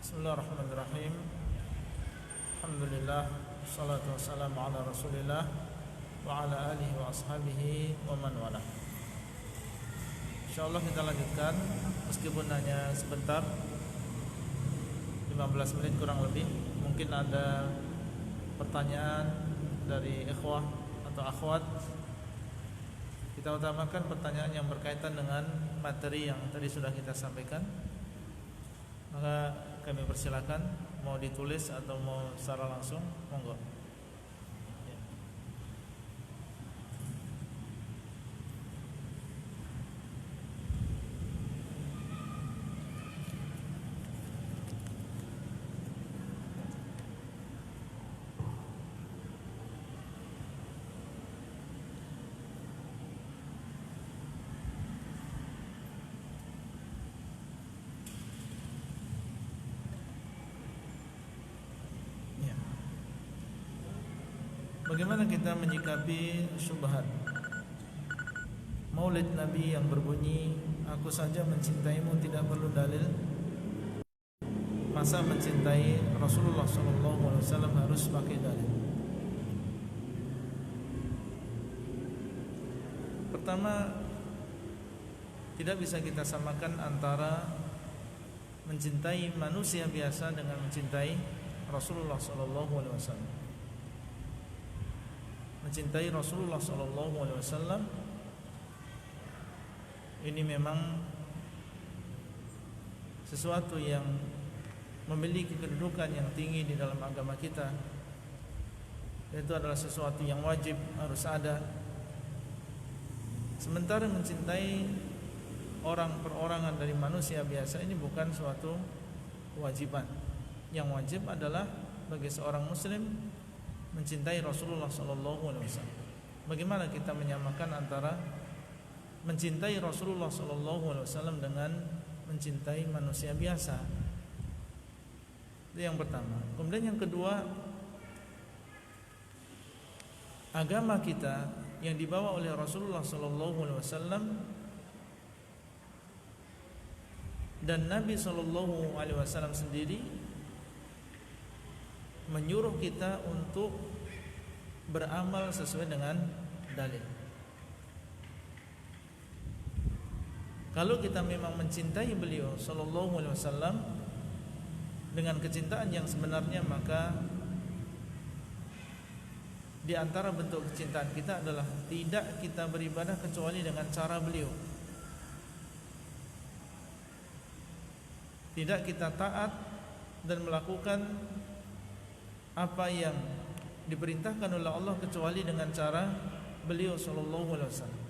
Bismillahirrahmanirrahim. Alhamdulillah, wassalatu wassalamu ala Rasulillah wa ala alihi wa ashabihi wa man wala. Insyaallah kita lanjutkan meskipun hanya sebentar, 15 menit kurang lebih. Mungkin ada pertanyaan dari ikhwah atau akhwat. Kita utamakan pertanyaan yang berkaitan dengan materi yang tadi sudah kita sampaikan. Maka kami persilakan, mau ditulis atau mau secara langsung, monggo. Bagaimana kita menyikapi syubhat Maulid Nabi yang berbunyi, aku saja mencintaimu tidak perlu dalil? Masa mencintai Rasulullah SAW harus pakai dalil? Pertama, tidak bisa kita samakan antara mencintai manusia biasa dengan mencintai Rasulullah SAW. Mencintai Rasulullah SAW ini memang sesuatu yang memiliki kedudukan yang tinggi di dalam agama kita. Itu adalah sesuatu yang wajib, harus ada. Sementara mencintai orang perorangan dari manusia biasa ini bukan suatu kewajiban. Yang wajib adalah bagi seorang muslim mencintai Rasulullah SAW. Bagaimana kita menyamakan antara mencintai Rasulullah SAW dengan mencintai manusia biasa? Itu yang pertama. Kemudian yang kedua, agama kita yang dibawa oleh Rasulullah SAW dan Nabi SAW sendiri menyuruh kita untuk beramal sesuai dengan dalil. Kalau kita memang mencintai beliau sallallahu alaihi wasallam dengan kecintaan yang sebenarnya, maka di antara bentuk kecintaan kita adalah tidak kita beribadah kecuali dengan cara beliau. Tidak kita taat dan melakukan apa yang diperintahkan oleh Allah kecuali dengan cara beliau sallallahu alaihi wasallam.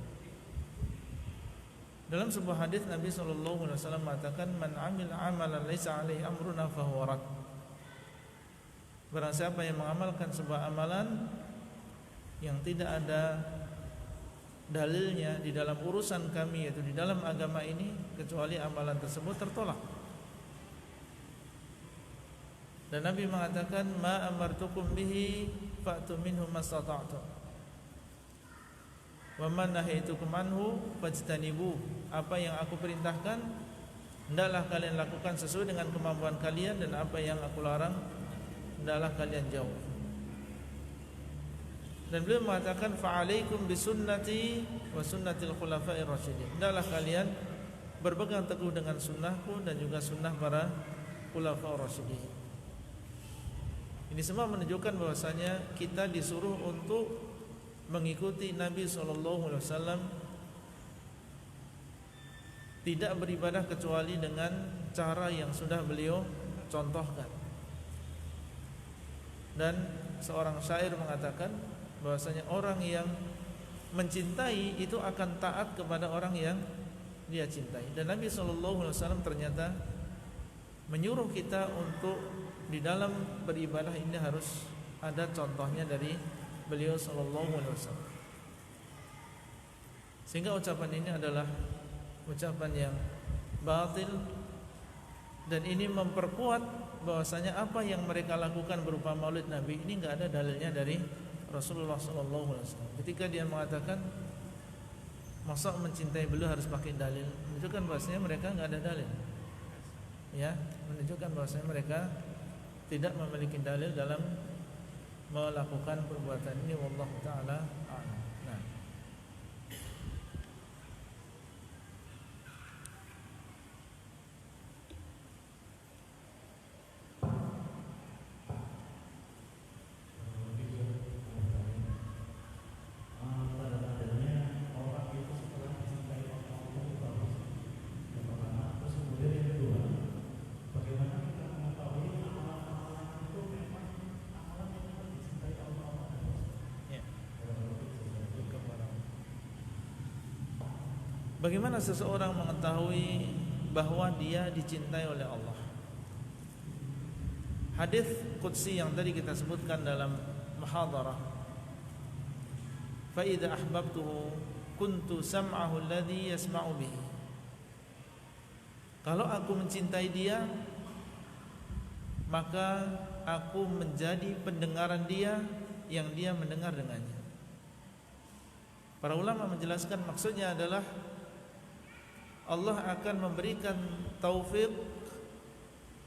Dalam sebuah hadis Nabi sallallahu alaihi wasallam mengatakan, "Man 'amila 'amalan laisa 'alaihi amruna fahuwa rad." Barang siapa yang mengamalkan sebuah amalan yang tidak ada dalilnya di dalam urusan kami, yaitu di dalam agama ini, kecuali amalan tersebut tertolak. Dan Nabi mengatakan, ma amartukum bihi fa'tu minhu mastata'tum wa man nahaitukum anhu fajtanibu. Apa yang aku perintahkan hendaklah kalian lakukan sesuai dengan kemampuan kalian, dan apa yang aku larang hendaklah kalian jauh. Dan beliau mengatakan, fa'alaikum bisunnati wa sunnatil khulafa'ir rasyidin. Hendaklah kalian berpegang teguh dengan sunnahku dan juga sunnah para khulafa'ur rasyidin. Ini semua menunjukkan bahwasanya kita disuruh untuk mengikuti Nabi SAW, tidak beribadah kecuali dengan cara yang sudah beliau contohkan. Dan seorang syair mengatakan bahwasanya orang yang mencintai itu akan taat kepada orang yang dia cintai. Dan Nabi SAW ternyata menyuruh kita untuk di dalam beribadah ini harus ada contohnya dari beliau sallallahu alaihi wasallam. Sehingga ucapan ini adalah ucapan yang batil, dan ini memperkuat bahwasanya apa yang mereka lakukan berupa Maulid Nabi ini enggak ada dalilnya dari Rasulullah sallallahu alaihi wasallam. Ketika dia mengatakan masa mencintai beliau harus pakai dalil, menunjukkan bahwasanya mereka enggak ada dalil. ya, menunjukkan bahwasanya mereka tidak memiliki dalil dalam melakukan perbuatan ini. Wallahu taala a'lam. Nah, ya. Bagaimana seseorang mengetahui bahwa dia dicintai oleh Allah? Hadis qudsi yang tadi kita sebutkan dalam muhadarah, fa idza ahbabtuhu kuntu sam'ahu alladhi yasma'u bihi. Kalau aku mencintai dia, maka aku menjadi pendengaran dia yang dia mendengar dengannya. Para ulama menjelaskan maksudnya adalah Allah akan memberikan taufik,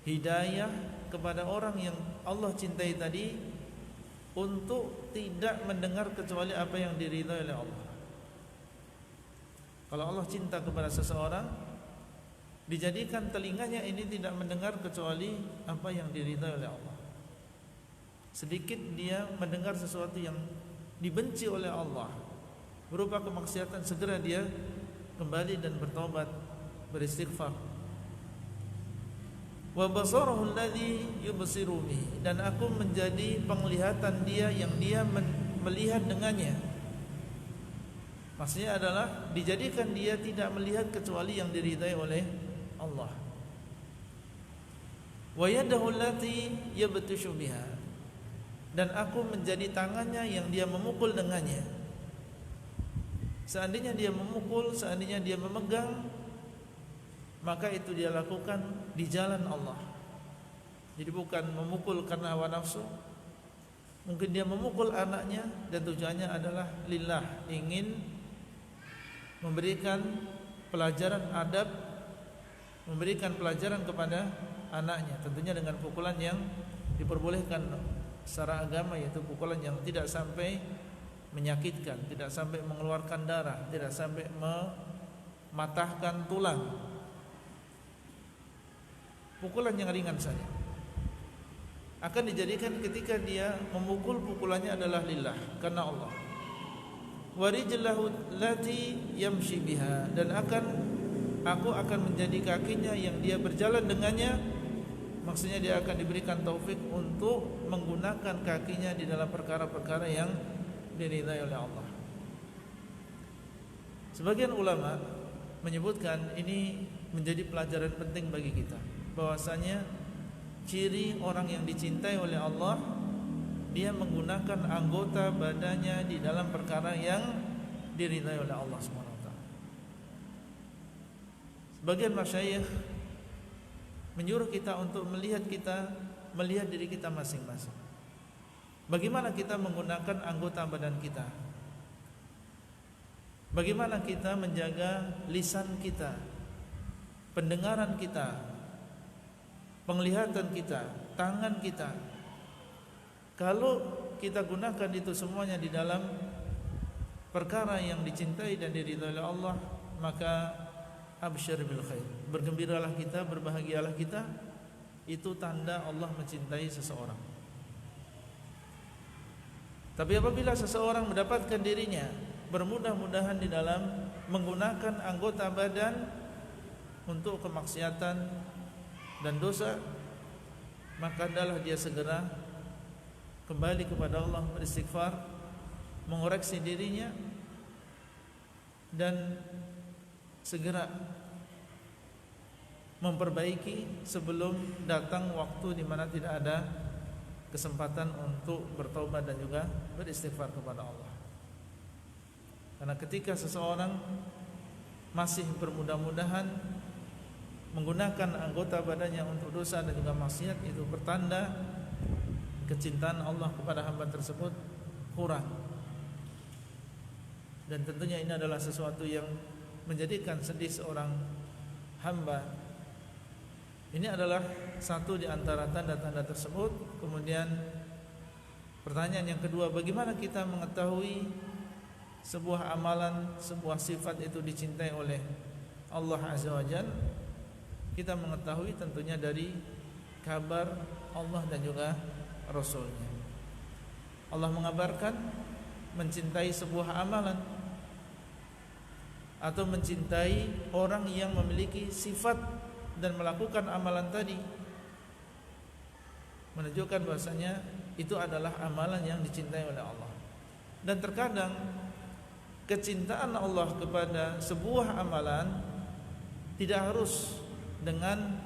hidayah kepada orang yang Allah cintai tadi untuk tidak mendengar kecuali apa yang diridhai oleh Allah. Kalau Allah cinta kepada seseorang, dijadikan telinganya ini tidak mendengar kecuali apa yang diridhai oleh Allah. Sedikit dia mendengar sesuatu yang dibenci oleh Allah berupa kemaksiatan, segera dia kembali dan bertobat, beristighfar. Wa basarahu alladhi yubsiru bihi, dan aku menjadi penglihatan dia yang dia melihat dengannya. Maksudnya adalah dijadikan dia tidak melihat kecuali yang diridhai oleh Allah. Wa yadahu allati yabtashu biha, dan aku menjadi tangannya yang dia memukul dengannya. Seandainya dia memukul, seandainya dia memegang, maka itu dia lakukan di jalan Allah. Jadi bukan memukul karena hawa nafsu. Mungkin dia memukul anaknya dan tujuannya adalah lillah, ingin memberikan pelajaran adab, memberikan pelajaran kepada anaknya, tentunya dengan pukulan yang diperbolehkan secara agama, yaitu pukulan yang tidak sampai menyakitkan, tidak sampai mengeluarkan darah, tidak sampai mematahkan tulang. Pukulan yang ringan saja akan dijadikan ketika dia memukul, pukulannya adalah lillah, karena Allah. Warijlahu lati yamshi biha, dan aku akan menjadi kakinya yang dia berjalan dengannya. Maksudnya dia akan diberikan taufik untuk menggunakan kakinya di dalam perkara-perkara yang diridhai oleh Allah. Sebagian ulama menyebutkan ini menjadi pelajaran penting bagi kita, bahwasanya ciri orang yang dicintai oleh Allah, dia menggunakan anggota badannya di dalam perkara yang diridhai oleh Allah SWT. Sebagian masyayikh menyuruh kita untuk melihat diri kita masing-masing. Bagaimana kita menggunakan anggota badan kita? Bagaimana kita menjaga lisan kita, pendengaran kita, penglihatan kita, tangan kita? Kalau kita gunakan itu semuanya di dalam perkara yang dicintai dan diridhai oleh Allah, maka absyir bil khair, bergembiralah kita, berbahagialah kita. Itu tanda Allah mencintai seseorang. Tapi apabila seseorang mendapatkan dirinya bermudah-mudahan di dalam menggunakan anggota badan untuk kemaksiatan dan dosa, maka adalah dia segera kembali kepada Allah, beristighfar, mengoreksi dirinya, dan segera memperbaiki sebelum datang waktu di mana tidak ada kesempatan untuk bertobat dan juga beristighfar kepada Allah. Karena ketika seseorang masih bermudah-mudahan menggunakan anggota badannya untuk dosa dan juga maksiat, itu pertanda kecintaan Allah kepada hamba tersebut kurang. Dan tentunya ini adalah sesuatu yang menjadikan sedih seorang hamba Ini adalah satu di antara tanda-tanda tersebut. Kemudian pertanyaan yang kedua, bagaimana kita mengetahui sebuah amalan, sebuah sifat itu dicintai oleh Allah Azza wa Jalla? Kita mengetahui tentunya dari kabar Allah dan juga Rasulnya. Allah mengabarkan mencintai sebuah amalan atau mencintai orang yang memiliki sifat dan melakukan amalan tadi, menunjukkan bahasanya itu adalah amalan yang dicintai oleh Allah. Dan terkadang kecintaan Allah kepada sebuah amalan tidak harus dengan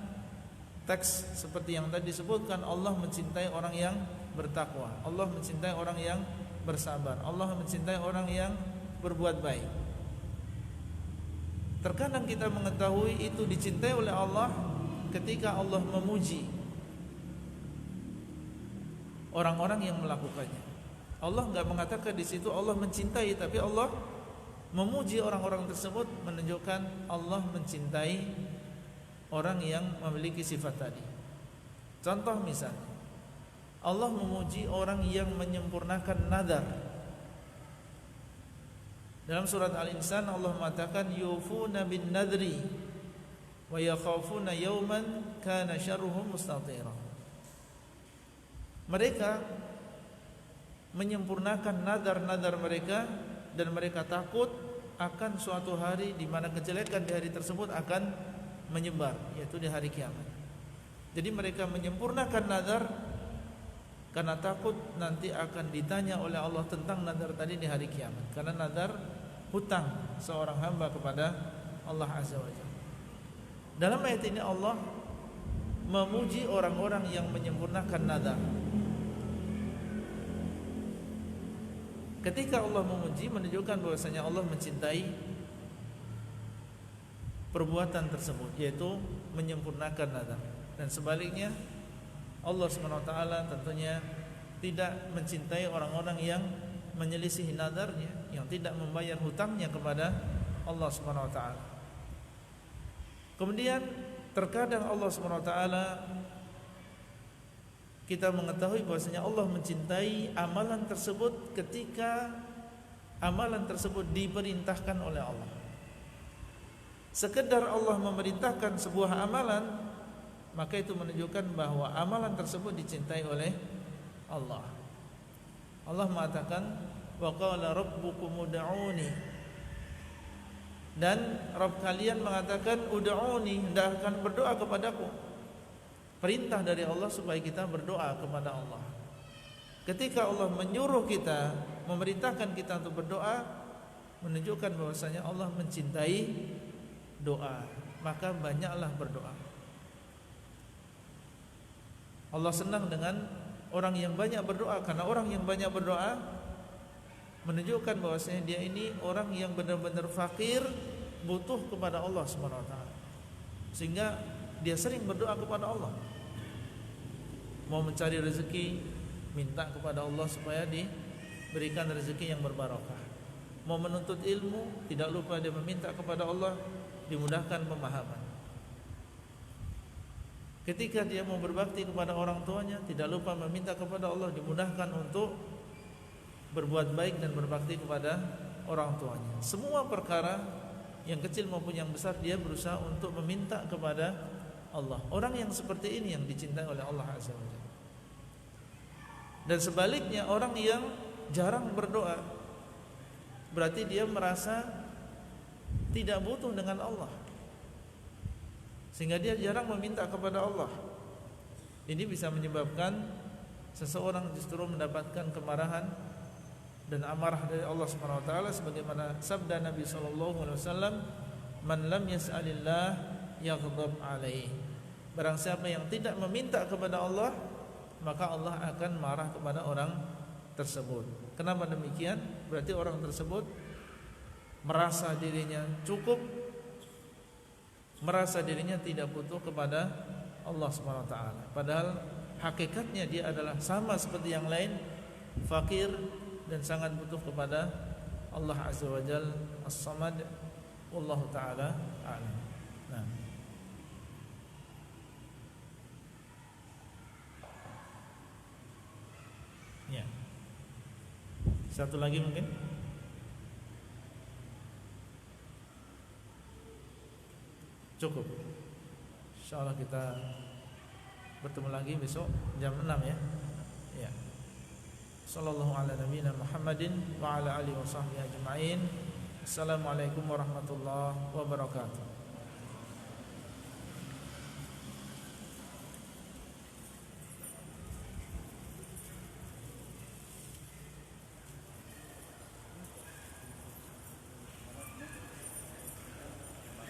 teks seperti yang tadi disebutkan. Allah mencintai orang yang bertakwa, Allah mencintai orang yang bersabar, Allah mencintai orang yang berbuat baik. Terkadang kita mengetahui itu dicintai oleh Allah ketika Allah memuji orang-orang yang melakukannya. Allah enggak mengatakan di situ Allah mencintai, tapi Allah memuji orang-orang tersebut, menunjukkan Allah mencintai orang yang memiliki sifat tadi. Contoh misalnya, Allah memuji orang yang menyempurnakan nadar. Dalam surat Al-Insan Allah mengatakan yufuna bin nadri wa yakhafuna yawman kana syarruhu mustatira. Mereka menyempurnakan nadar-nadar mereka dan mereka takut akan suatu hari di mana kejelekan di hari tersebut akan menyebar, yaitu di hari kiamat. Jadi mereka menyempurnakan nadar karena takut nanti akan ditanya oleh Allah tentang nadar tadi di hari kiamat. Karena nadar hutang seorang hamba kepada Allah Azza wa Jalla. Dalam ayat ini Allah memuji orang-orang yang menyempurnakan nadar. Ketika Allah memuji, menunjukkan bahwasanya Allah mencintai perbuatan tersebut, yaitu menyempurnakan nadar. Dan sebaliknya Allah SWT tentunya tidak mencintai orang-orang yang menyelisihi nadarnya, yang tidak membayar hutangnya kepada Allah SWT. Kemudian terkadang Allah SWT kita mengetahui bahwasanya Allah mencintai amalan tersebut ketika amalan tersebut diperintahkan oleh Allah. Sekedar Allah memerintahkan sebuah amalan, maka itu menunjukkan bahwa amalan tersebut dicintai oleh Allah. Allah mengatakan wa qala rabbukum ud'uni, dan Rabb kalian mengatakan ud'uni, hendakkan berdoa kepadaku. Perintah dari Allah supaya kita berdoa kepada Allah. Ketika Allah menyuruh kita, memerintahkan kita untuk berdoa, menunjukkan bahwasanya Allah mencintai doa, maka banyaklah berdoa. Allah senang dengan orang yang banyak berdoa, karena orang yang banyak berdoa menunjukkan bahwasanya dia ini orang yang benar-benar fakir, butuh kepada Allah Subhanahu wa taala. Sehingga dia sering berdoa kepada Allah. Mau mencari rezeki, minta kepada Allah supaya diberikan rezeki yang berbarokah. Mau menuntut ilmu, tidak lupa dia meminta kepada Allah dimudahkan pemahaman. Ketika dia mau berbakti kepada orang tuanya, tidak lupa meminta kepada Allah dimudahkan untuk berbuat baik dan berbakti kepada orang tuanya. Semua perkara yang kecil maupun yang besar dia berusaha untuk meminta kepada Allah. Orang yang seperti ini yang dicintai oleh Allah Azza wa Jalla. Dan sebaliknya, orang yang jarang berdoa, berarti dia merasa tidak butuh dengan Allah, sehingga dia jarang meminta kepada Allah. Ini bisa menyebabkan seseorang justru mendapatkan kemarahan dan amarah dari Allah Subhanahu wa taala, sebagaimana sabda Nabi sallallahu alaihi wasallam, "Man lam yas'alillah yaghdab alaihi." Barang siapa yang tidak meminta kepada Allah, maka Allah akan marah kepada orang tersebut. Kenapa demikian? Berarti orang tersebut merasa dirinya cukup, merasa dirinya tidak butuh kepada Allah Subhanahu wa taala. Padahal hakikatnya dia adalah sama seperti yang lain, fakir dan sangat butuh kepada Allah Azza wa Jalla As-Samad. Wallahu taala a'lam. Nah. Satu lagi mungkin. Cukup. Insyaallah kita bertemu lagi besok jam 6 ya. Ya. Sallallahu ala nabiyina Muhammadin wa ala alihi washabbihi ajmain. Assalamualaikum warahmatullahi wabarakatuh.